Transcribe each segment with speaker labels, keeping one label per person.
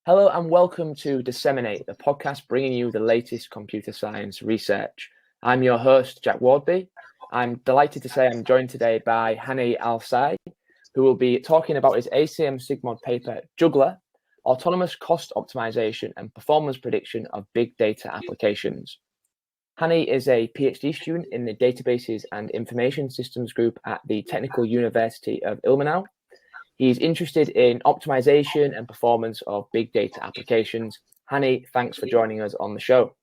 Speaker 1: Hello and welcome to Disseminate, the podcast bringing you the latest computer science research. I'm your host, Jack Wardby. I'm delighted to say I'm joined today by Hani Al-Sayeh, who will be talking about his ACM Sigmod paper, Juggler, Autonomous Cost Optimization and Performance Prediction of Big Data Applications. Hani is a PhD student in the Databases and Information Systems group at the Technical University of Ilmenau. He's interested in optimization and performance of big data applications. Hani, thanks for joining us on the show.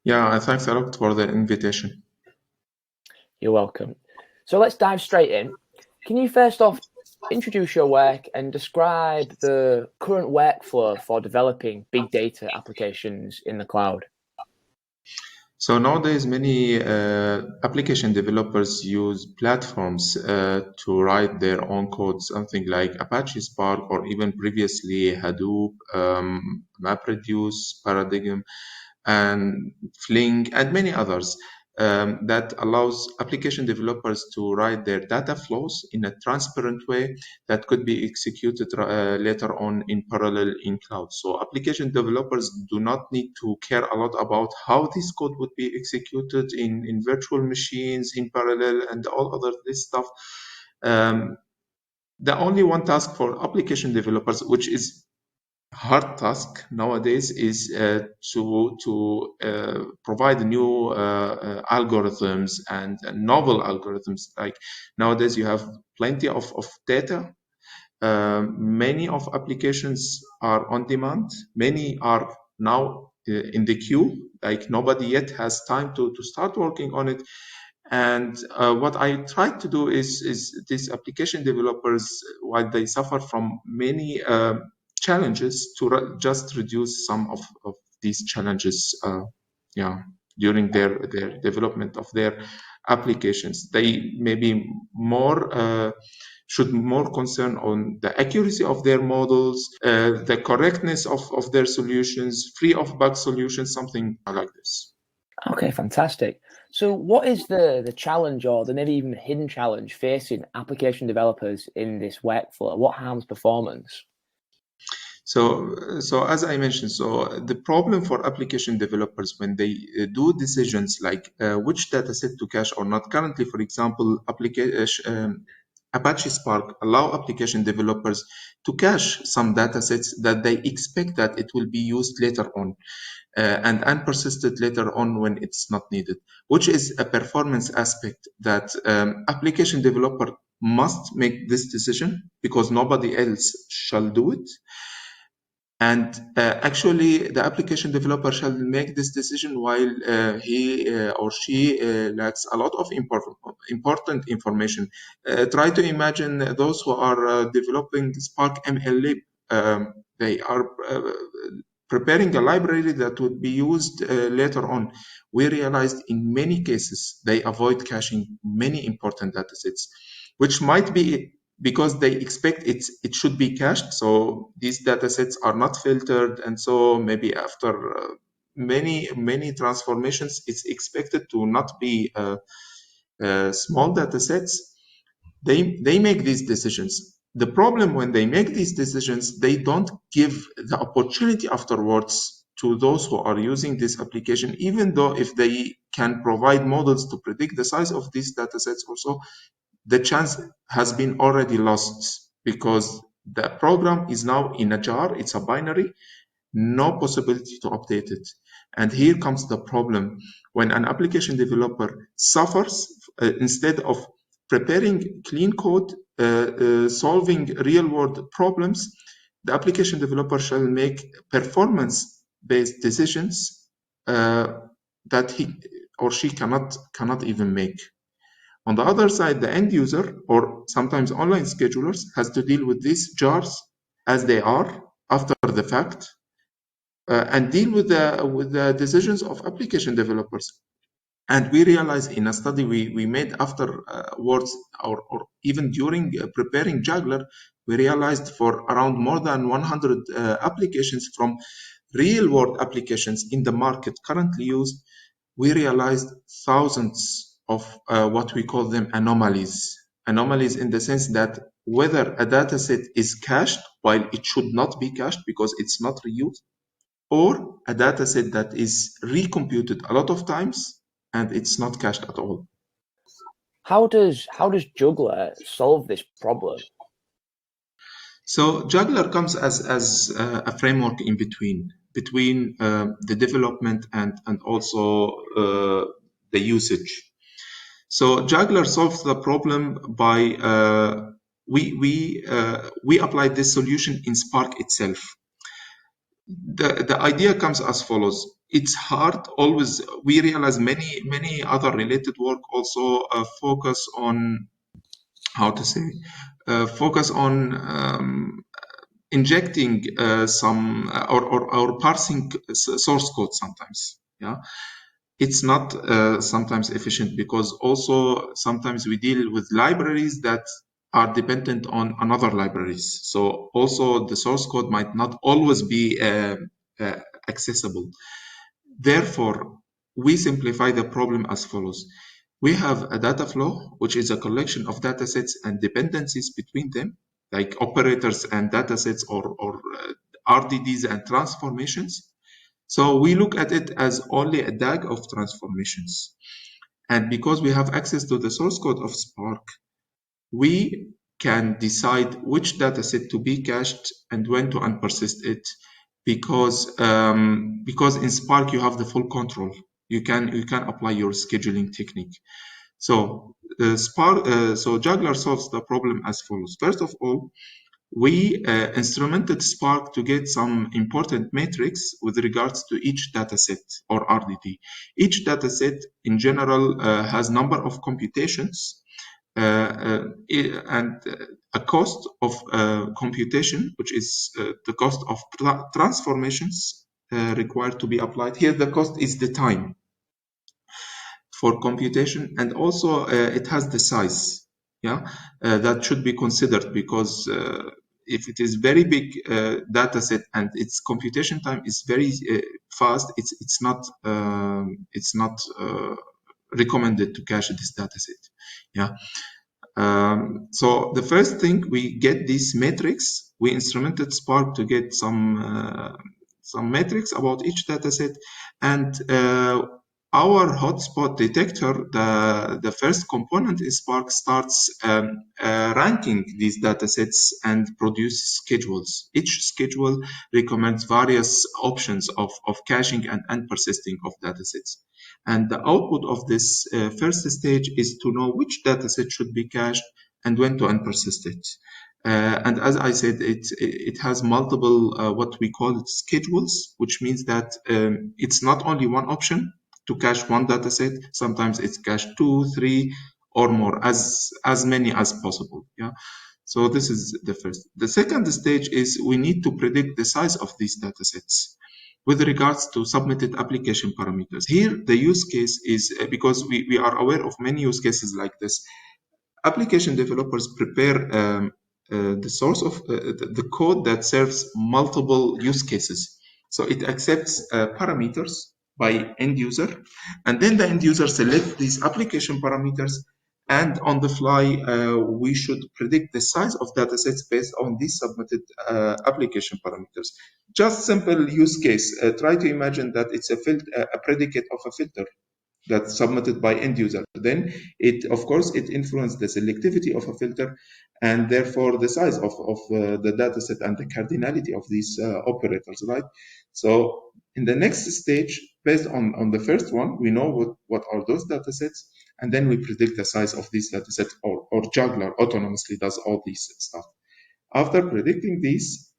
Speaker 2: Yeah, thanks a lot for the invitation.
Speaker 1: You're welcome. So let's dive straight in. Can you first off introduce your work and describe the current workflow for developing big data applications in the cloud?
Speaker 2: So nowadays, many application developers use platforms to write their own code, something like Apache Spark or even previously Hadoop, MapReduce, Paradigm, and Fling, and many others. That allows application developers to write their data flows in a transparent way that could be executed later on in parallel in cloud. So application developers do not need to care a lot about how this code would be executed in virtual machines, in parallel, and all other this stuff. The only one task for application developers, which is hard task nowadays, is to provide new algorithms and novel algorithms. Like nowadays, you have plenty of data. Many of applications are on demand. Many are now in the queue. Like nobody yet has time to start working on it. And what I try to do is these application developers, while they suffer from many challenges, to just reduce some of these challenges during their development of their applications. They maybe more should more concern on the accuracy of their models, the correctness of their solutions, free of bug solutions, something like this.
Speaker 1: Okay, fantastic. So what is the challenge or the maybe even hidden challenge facing application developers in this workflow? What harms performance?
Speaker 2: So as I mentioned, so the problem for application developers when they do decisions like which dataset to cache or not. Currently, for example, Apache Spark allow application developers to cache some datasets that they expect that it will be used later on and unpersisted later on when it's not needed, which is a performance aspect that application developer must make this decision because nobody else shall do it. And actually, the application developer shall make this decision while he or she lacks a lot of important information. Try to imagine those who are developing Spark MLlib. They are preparing a library that would be used later on. We realized in many cases they avoid caching many important datasets, which might be because they expect it should be cached. So these datasets are not filtered, and so maybe after many transformations, it's expected to not be small datasets. They make these decisions. The problem when they make these decisions, they don't give the opportunity afterwards to those who are using this application, even though if they can provide models to predict the size of these datasets also, the chance has been already lost because the program is now in a jar. It's a binary, no possibility to update it. And here comes the problem. When an application developer suffers, instead of preparing clean code, solving real-world problems, the application developer shall make performance-based decisions that he or she cannot even make. On the other side, the end user, or sometimes online schedulers, has to deal with these jars as they are after the fact, and deal with the decisions of application developers. And we realized in a study we made afterwards, or even during preparing Juggler, we realized for around more than 100 applications from real-world applications in the market currently used, we realized thousands of what we call them anomalies in the sense that whether a dataset is cached while it should not be cached because it's not reused, or a dataset that is recomputed a lot of times and it's not cached at all.
Speaker 1: How does Juggler solve this problem?
Speaker 2: So Juggler comes as a framework in between the development and also the usage. So Juggler solves the problem by we applied this solution in Spark itself. The idea comes as follows. It's hard always. We realize many other related work also focus on focus on injecting some or parsing source code sometimes. Yeah, it's not sometimes efficient because also sometimes we deal with libraries that are dependent on another libraries. So also the source code might not always be accessible. Therefore, we simplify the problem as follows. We have a data flow, which is a collection of data sets and dependencies between them, like operators and data sets or RDDs and transformations. So we look at it as only a DAG of transformations. And because we have access to the source code of Spark, we can decide which dataset to be cached and when to unpersist it, because in Spark you have the full control. You can apply your scheduling technique. So so Juggler solves the problem as follows. First of all, we instrumented Spark to get some important metrics with regards to each dataset or RDD. Each dataset in general has number of computations and a cost of computation, which is the cost of transformations required to be applied. Here the cost is the time for computation, and also it has the size. That should be considered, because if it is very big data set and its computation time is very fast, it's not recommended to cache this data set. So the first thing, we get these metrics. We instrumented Spark to get some metrics about each dataset, and our hotspot detector, the first component in Spark, starts ranking these datasets and produces schedules. Each schedule recommends various options of caching and unpersisting of datasets. And the output of this first stage is to know which dataset should be cached and when to unpersist it. And as I said, it has multiple what we call it schedules, which means that it's not only one option to cache one dataset. Sometimes it's cached 2, 3, or more, as many as possible. So this is the first. The second stage is we need to predict the size of these datasets with regards to submitted application parameters. Here, the use case is because we are aware of many use cases like this. Application developers prepare the source of the code that serves multiple use cases. So it accepts parameters by end user, and then the end user selects these application parameters, and on the fly we should predict the size of datasets based on these submitted application parameters. Just simple use case. Try to imagine that it's a predicate of a filter that's submitted by end user. Then of course it influences the selectivity of a filter, and therefore the size of the dataset and the cardinality of these operators, right? So in the next stage, based on the first one, we know what are those datasets, and then we predict the size of these datasets, or Juggler autonomously does all these stuff. After predicting these,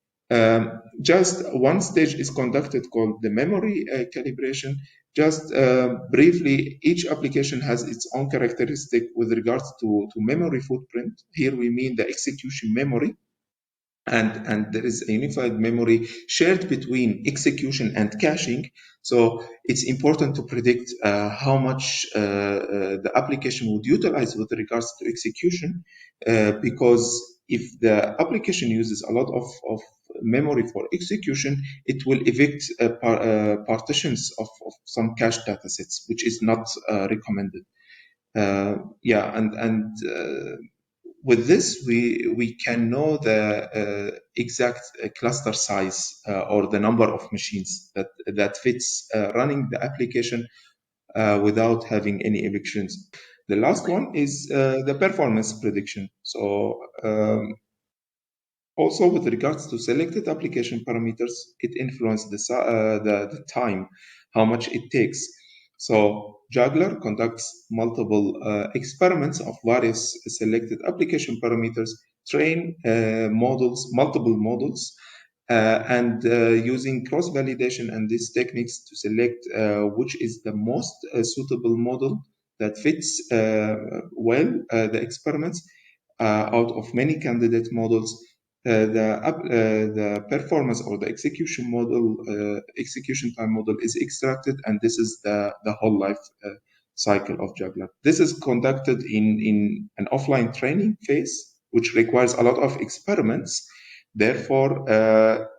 Speaker 2: just one stage is conducted called the memory calibration. Just briefly, each application has its own characteristic with regards to memory footprint. Here we mean the execution memory. And there is a unified memory shared between execution and caching. So it's important to predict how much the application would utilize with regards to execution, because if the application uses a lot of memory for execution, it will evict partitions of some cached datasets, which is not recommended. with this, we can know the exact cluster size or the number of machines that fits running the application without having any elections. The last one is the performance prediction. So also with regards to selected application parameters, it influences the time, how much it takes. So Juggler conducts multiple experiments of various selected application parameters, train multiple models, and using cross-validation and these techniques to select which is the most suitable model that fits the experiments out of many candidate models. The performance or the execution time model is extracted, and this is the whole life cycle of Juggler. This is conducted in an offline training phase, which requires a lot of experiments. Therefore,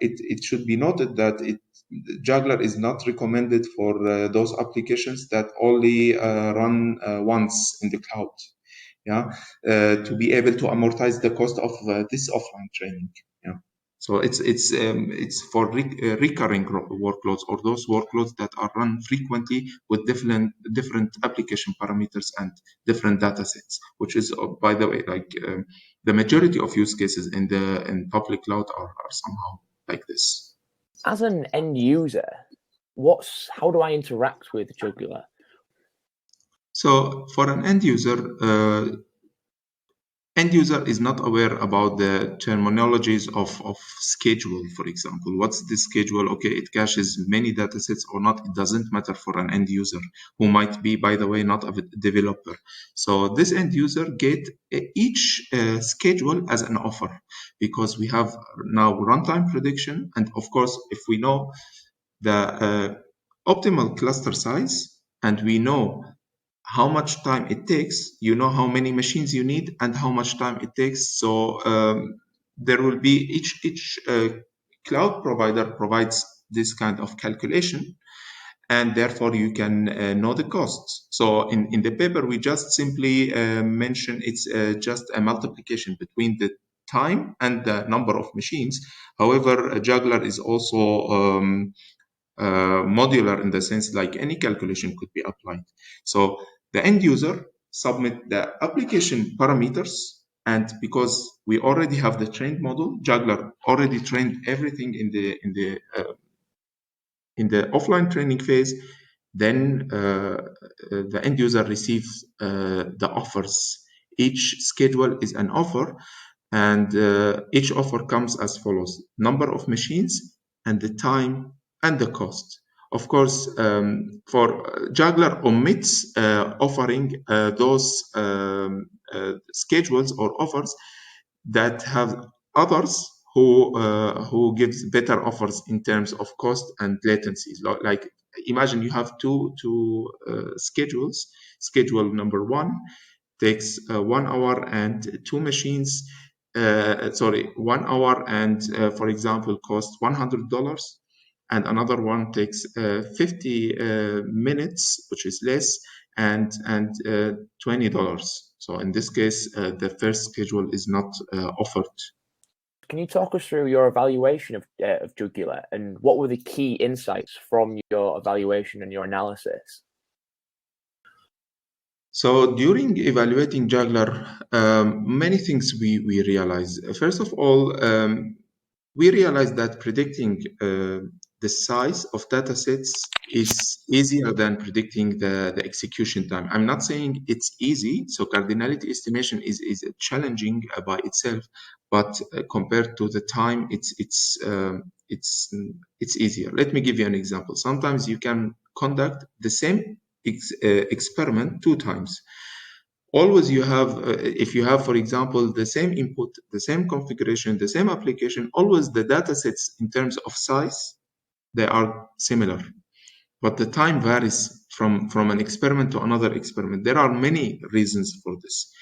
Speaker 2: it should be noted that Juggler is not recommended for those applications that only run once in the cloud. To be able to amortize the cost of this offline training. So it's for recurring workloads, or those workloads that are run frequently with different application parameters and different data sets, which is, by the way, the majority of use cases in public cloud are somehow like this.
Speaker 1: As an end user, how do I interact with Juggler?
Speaker 2: So for an end user is not aware about the terminologies of schedule, for example. What's the schedule? Okay, it caches many datasets or not. It doesn't matter for an end user who might be, by the way, not a developer. So this end user get each schedule as an offer, because we have now runtime prediction. And of course, if we know the optimal cluster size, and we know how much time it takes, you know how many machines you need and how much time it takes. So there will be each cloud provider provides this kind of calculation, and therefore you can know the costs. So in the paper, we just simply mention it's just a multiplication between the time and the number of machines. However, Juggler is also modular in the sense like any calculation could be applied. So the end user submit the application parameters, and because we already have the trained model, Juggler already trained everything in the offline training phase, then the end user receives the offers. Each schedule is an offer, and each offer comes as follows: number of machines and the time and the cost. Of course, for Juggler omits offering those schedules or offers that have others who gives better offers in terms of cost and latencies. Like imagine you have two schedules. Schedule number one takes 1 hour and 2 machines. 1 hour and, for example, costs $100, and another one takes 50 minutes, which is less, and $20. So in this case, the first schedule is not offered.
Speaker 1: Can you talk us through your evaluation of Juggler, and what were the key insights from your evaluation and your analysis?
Speaker 2: So during evaluating Juggler, many things we realized. First of all, we realized that predicting the size of datasets is easier than predicting the execution time. I'm not saying it's easy. So cardinality estimation is challenging by itself, but compared to the time, it's easier. Let me give you an example. Sometimes you can conduct the same experiment 2 times. Always you have, if you have, for example, the same input, the same configuration, the same application, always the data sets in terms of size, they are similar. But the time varies from an experiment to another experiment. There are many reasons for this.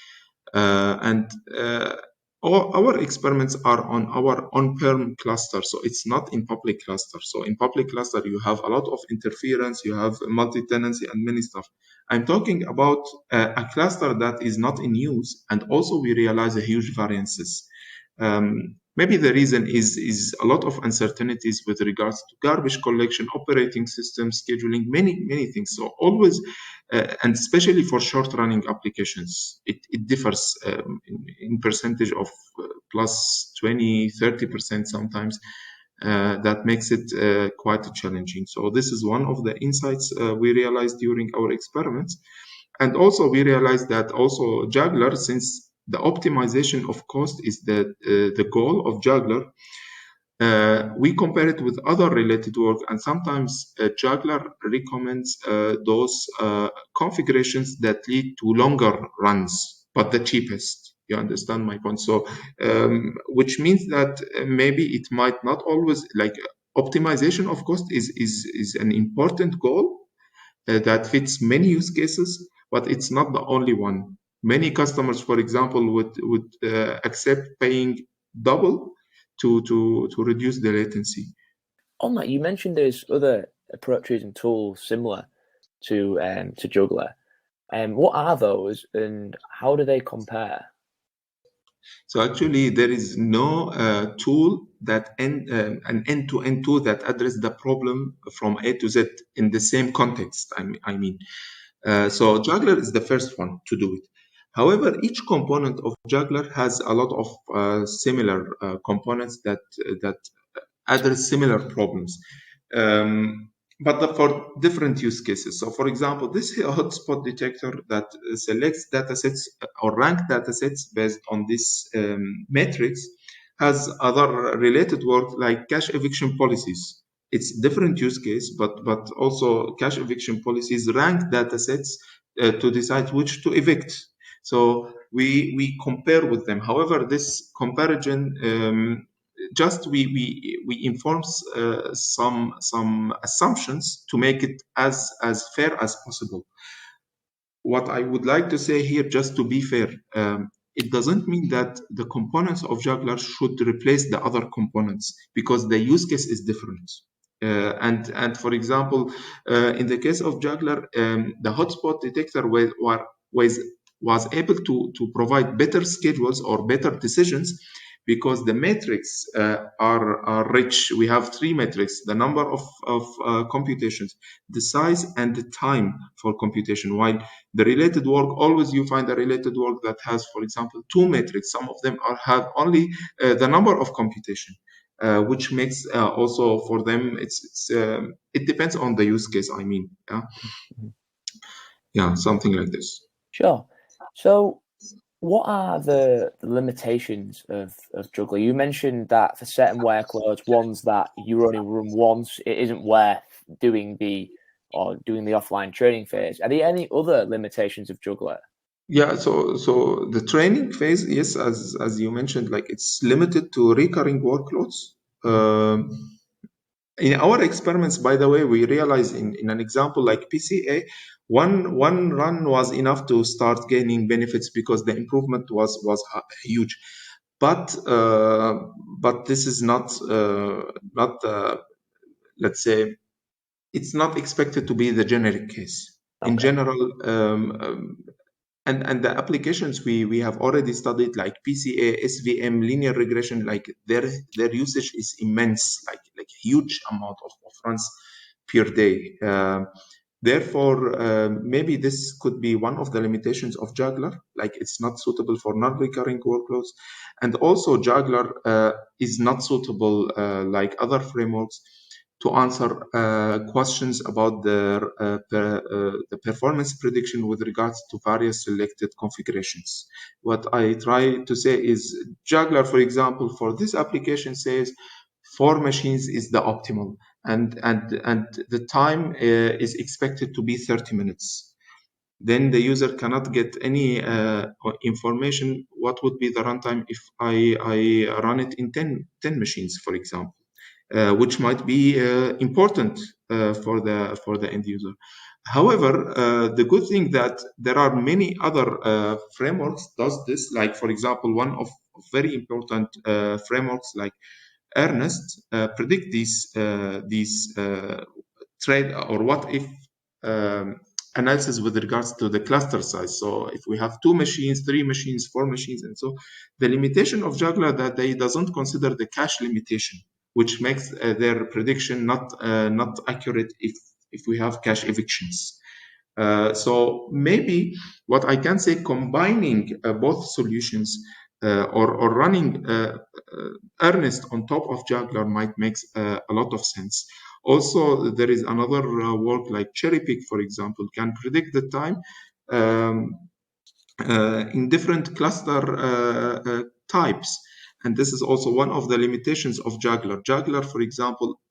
Speaker 2: our experiments are on our on-prem cluster, so it's not in public cluster. So in public cluster, you have a lot of interference, you have multi-tenancy and many stuff. I'm talking about a cluster that is not in use, and also we realize a huge variances. Maybe the reason is a lot of uncertainties with regards to garbage collection, operating system, scheduling, many things. So always, and especially for short-running applications, it differs in percentage of plus 20, 30% sometimes. That makes it quite challenging. So this is one of the insights we realized during our experiments. And also we realized that also Juggler, since the optimization of cost is the goal of Juggler, we compare it with other related work, and sometimes Juggler recommends those configurations that lead to longer runs, but the cheapest. You understand my point? So, which means that maybe it might not always, like, optimization of cost is an important goal that fits many use cases, but it's not the only one. Many customers, for example, would accept paying double to reduce the latency.
Speaker 1: On that, you mentioned there's other approaches and tools similar to Juggler. What are those, and how do they compare?
Speaker 2: So actually, there is no tool that an end-to-end tool that address the problem from A to Z in the same context. I mean, so Juggler is the first one to do it. However, each component of Juggler has a lot of similar components that address similar problems. But for different use cases. So, for example, this hotspot detector that selects datasets or rank datasets based on this matrix has other related work like cache eviction policies. It's different use case, but also cache eviction policies rank datasets to decide which to evict. So we compare with them. However, this comparison just we inform some assumptions to make it as fair as possible. What I would like to say here, just to be fair, it doesn't mean that the components of Juggler should replace the other components because the use case is different. And for example, in the case of Juggler, the hotspot detector was able to provide better schedules or better decisions because the metrics are rich. We have three metrics: the number of computations, the size, and the time for computation. While the related work, always you find a related work that has, for example, two metrics. Some of them have only the number of computation, which makes also for them it depends on the use case. I mean, yeah, something like this.
Speaker 1: Sure. So, what are the limitations of Juggler? You mentioned that for certain workloads, ones that you only run once, it isn't worth doing the offline training phase. Are there any other limitations of Juggler?
Speaker 2: Yeah, so the training phase, yes, as you mentioned, like it's limited to recurring workloads. In our experiments, by the way, we realized in an example like PCA, one run was enough to start gaining benefits because the improvement was huge. But this is not let's say it's not expected to be the generic case. In general, and the applications we have already studied, like PCA, SVM, linear regression, like their usage is immense, like huge amount of runs per day. Therefore, maybe this could be one of the limitations of Juggler, like it's not suitable for non-recurring workloads. And also Juggler is not suitable like other frameworks to answer questions about the performance prediction with regards to various selected configurations. What I try to say is Juggler, for example, for this application says 4 machines is the optimal, and the time is expected to be 30 minutes. Then the user cannot get any information what would be the runtime if I run it in 10 machines, for example. Which might be important for the end user. However, the good thing that there are many other frameworks does this. Like, for example, one of very important frameworks like Ernest predict these trade or what if analysis with regards to the cluster size. So if we have 2 machines, 3 machines, 4 machines, and so the limitation of Juggler that they doesn't consider the cache limitation, which makes their prediction not accurate if we have cache evictions. So maybe what I can say, combining both solutions or running Ernest on top of Juggler might make a lot of sense. Also, there is another work like cherry pick, for example, can predict the time in different cluster types. And this is also one of the limitations of Juggler. Juggler, for example,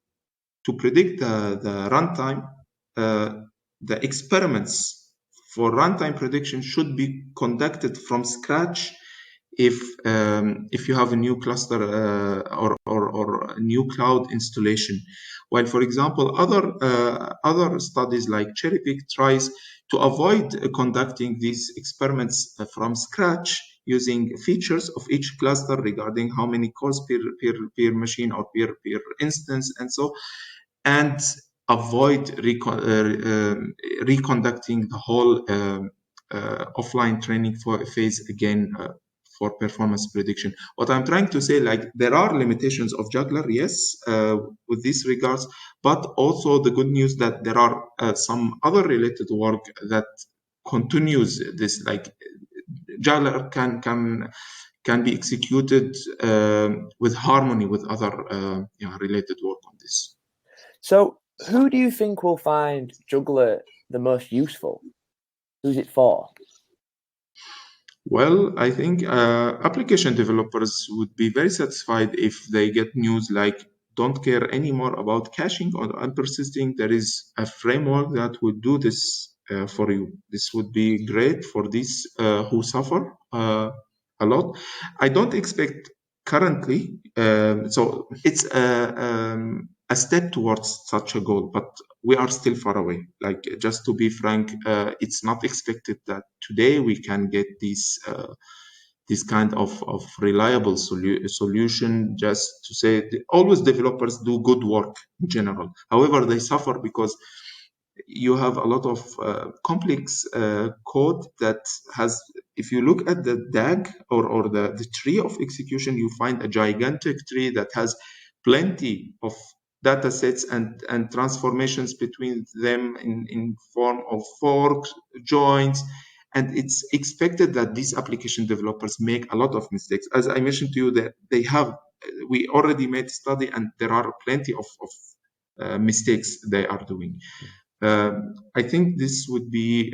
Speaker 2: to predict the runtime, the experiments for runtime prediction should be conducted from scratch if you have a new cluster or a new cloud installation. While, for example, other studies like cherry pick tries to avoid conducting these experiments from scratch, using features of each cluster regarding how many cores per machine or per instance, and so, and avoid reconducting the whole offline training for a phase again for performance prediction. What I'm trying to say, like, there are limitations of Juggler, yes, with these regards, but also the good news that there are some other related work that continues this, like Juggler can be executed with harmony with other related work on this.
Speaker 1: So who do you think will find Juggler the most useful? Who's it for?
Speaker 2: Well, I think application developers would be very satisfied if they get news like, don't care anymore about caching or unpersisting. There is a framework that would do this for you. This would be great for these who suffer a lot. I don't expect currently, so it's a step towards such a goal, but we are still far away. Like, just to be frank, it's not expected that today we can get this kind of reliable solution. Just to say, always developers do good work in general. However, they suffer because you have a lot of complex code that has, if you look at the DAG or the tree of execution, you find a gigantic tree that has plenty of data sets and transformations between them in form of forks, joins, and it's expected that these application developers make a lot of mistakes. As I mentioned to you, that we already made a study, and there are plenty of mistakes they are doing. I think this would be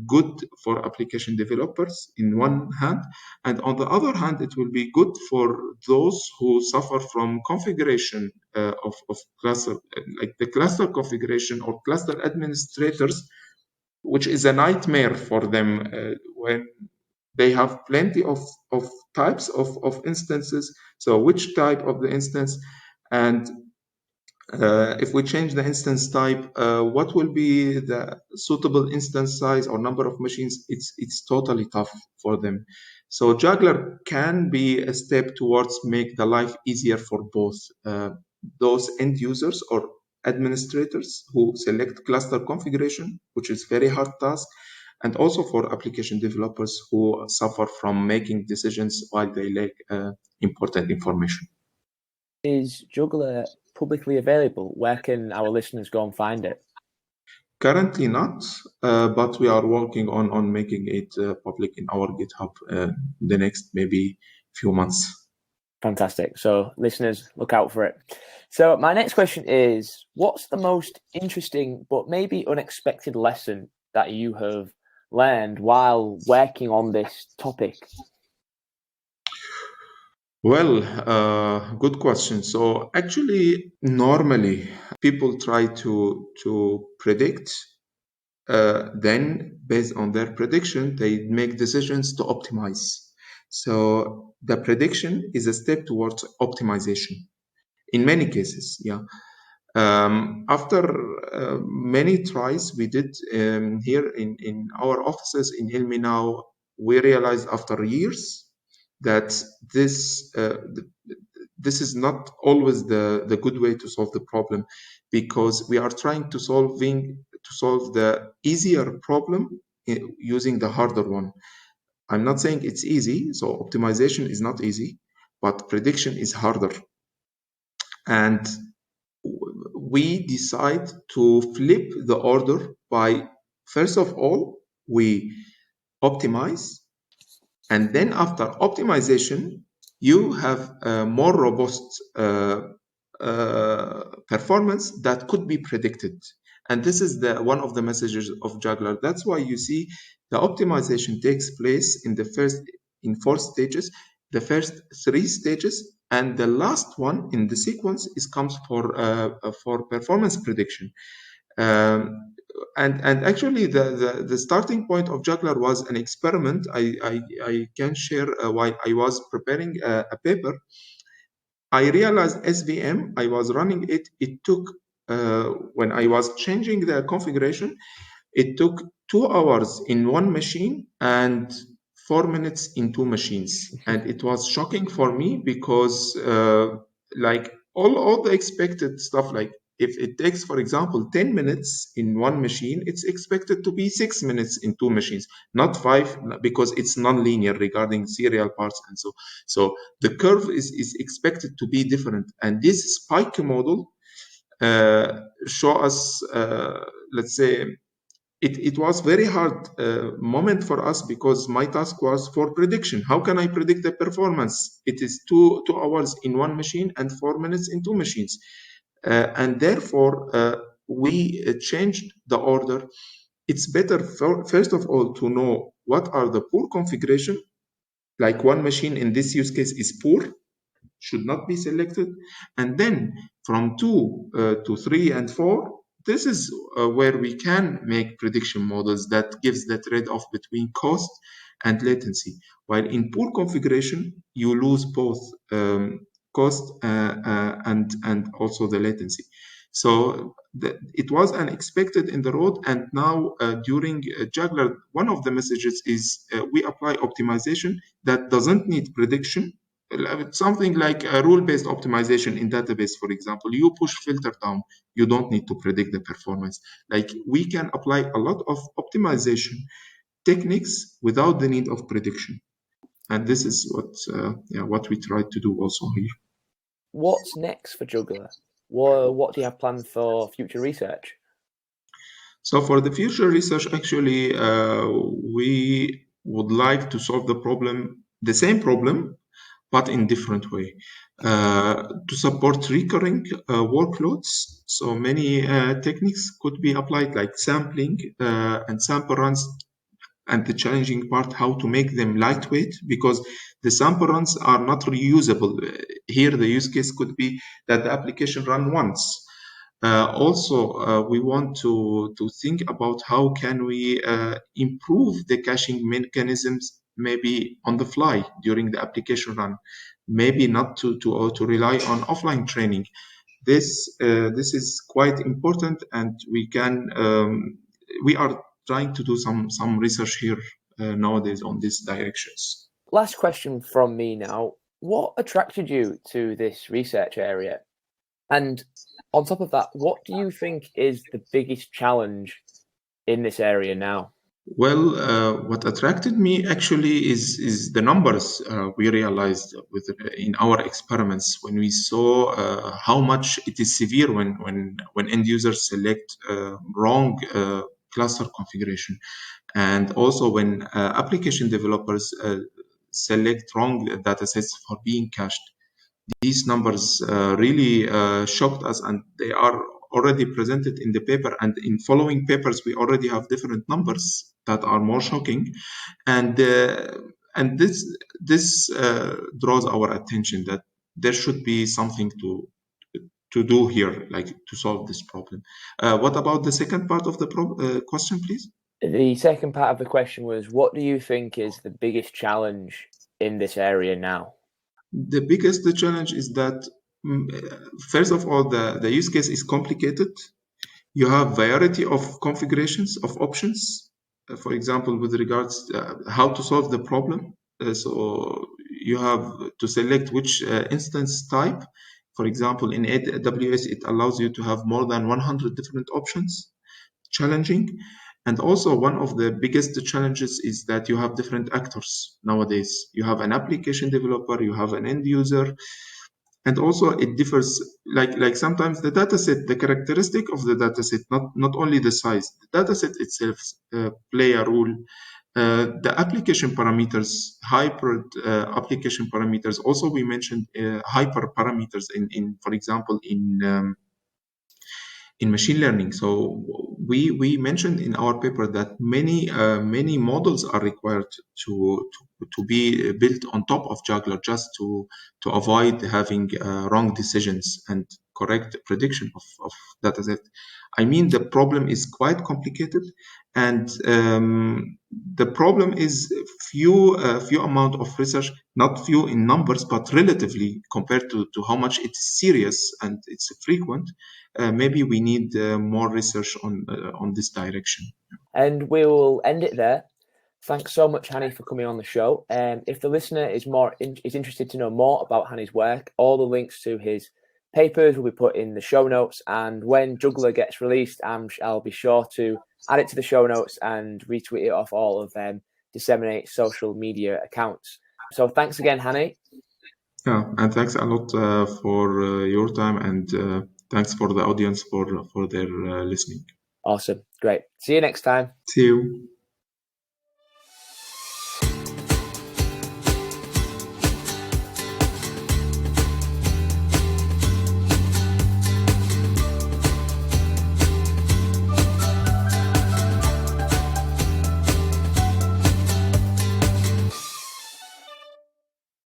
Speaker 2: good for application developers in one hand, and on the other hand, it will be good for those who suffer from configuration of cluster, like the cluster configuration or cluster administrators, which is a nightmare for them when they have plenty of types of instances. So which type of the instance, and if we change the instance type, what will be the suitable instance size or number of machines? It's totally tough for them. So Juggler can be a step towards make the life easier for both those end users or administrators who select cluster configuration, which is very hard task, and also for application developers who suffer from making decisions while they lack important information.
Speaker 1: Is Juggler publicly available? Where can our listeners go and find it?
Speaker 2: Currently not, but we are working on making it public in our GitHub the next maybe few months.
Speaker 1: Fantastic. So listeners, look out for it. So my next question is, what's the most interesting but maybe unexpected lesson that you have learned while working on this topic?
Speaker 2: Well, good question. So actually, normally people try to predict. Then, based on their prediction, they make decisions to optimize. So the prediction is a step towards optimization in many cases. Yeah. After many tries we did here in our offices in Ilmi now, we realized after years that this is not always the good way to solve the problem, because we are trying to solve the easier problem using the harder one. I'm not saying it's easy, so optimization is not easy, but prediction is harder. And we decide to flip the order by, first of all, we optimize, and then after optimization, you have a more robust performance that could be predicted. And this is one of the messages of Juggler. That's why you see the optimization takes place in 4 stages, the first 3 stages, and the last one in the sequence comes for performance prediction. And actually, the starting point of Juggler was an experiment. I can share while I was preparing a paper. I realized SVM, I was running it. It took, when I was changing the configuration, it took 2 hours in one machine and 4 minutes in 2 machines. And it was shocking for me because, like all the expected stuff, like if it takes, for example, 10 minutes in one machine, it's expected to be 6 minutes in 2 machines, not 5, because it's non-linear regarding serial parts and so. So the curve is expected to be different. And this spike model show us, let's say, it was very hard moment for us, because my task was for prediction. How can I predict the performance? It is 2 hours in one machine and 4 minutes in 2 machines. And therefore, we changed the order. It's better, first of all, to know what are the poor configuration. Like one machine in this use case is poor, should not be selected. And then from 2 to 3 and 4, this is where we can make prediction models that gives the trade-off between cost and latency. While in poor configuration, you lose both cost and also the latency. So it was unexpected in the road. And now during Juggler, one of the messages is we apply optimization that doesn't need prediction. Something like a rule-based optimization in database, for example. You push filter down, you don't need to predict the performance. Like, we can apply a lot of optimization techniques without the need of prediction. And this is what we try to do also here.
Speaker 1: What's next for Juggler? What do you have planned for future research?
Speaker 2: So for the future research, actually, we would like to solve the same problem, but in different way, to support recurring workloads. So many techniques could be applied, like sampling and sample runs, and the challenging part, how to make them lightweight, because the sample runs are not reusable. Here, the use case could be that the application run once. Also, we want to think about how can we improve the caching mechanisms, maybe on the fly during the application run, maybe not to rely on offline training. This is quite important, and we are trying to do some research here nowadays on these directions.
Speaker 1: Last question from me now. What attracted you to this research area? And on top of that, what do you think is the biggest challenge in this area now?
Speaker 2: Well, what attracted me actually is the numbers we realized in our experiments, when we saw how much it is severe when end users select wrong cluster configuration, and also when application developers select wrong datasets for being cached. These numbers really shocked us, and they are already presented in the paper, and in following papers we already have different numbers that are more shocking, and this draws our attention that there should be something to do here, like to solve this problem. What about the second part of the question, please?
Speaker 1: The second part of the question was, what do you think is the biggest challenge in this area now?
Speaker 2: The biggest challenge is that, first of all, the use case is complicated. You have variety of configurations of options. For example, with regards to how to solve the problem. So you have to select which instance type. For example, in AWS, it allows you to have more than 100 different options. Challenging. And also one of the biggest challenges is that you have different actors nowadays. You have an application developer, you have an end user, and also it differs. Like sometimes the dataset, the characteristic of the dataset, not only the size, the dataset itself play a role. The application parameters, hyper application parameters. Also, we mentioned hyper parameters in for example, in machine learning. So we mentioned in our paper that many models are required to be built on top of Juggler, just to avoid having wrong decisions and correct prediction of data set. I mean, the problem is quite complicated, and the problem is few amount of research, not few in numbers, but relatively compared to how much it's serious and it's frequent. Maybe we need more research on this direction.
Speaker 1: And we will end it there. Thanks so much, Hani, for coming on the show. If the listener is interested to know more about Hani's work, all the links to his papers will be put in the show notes. And when Juggler gets released, I'll be sure to add it to the show notes and retweet it off all of Disseminate social media accounts. So thanks again, Hani.
Speaker 2: Yeah, and thanks a lot for your time, and thanks for the audience for their listening.
Speaker 1: Awesome. Great. See you next time.
Speaker 2: See you.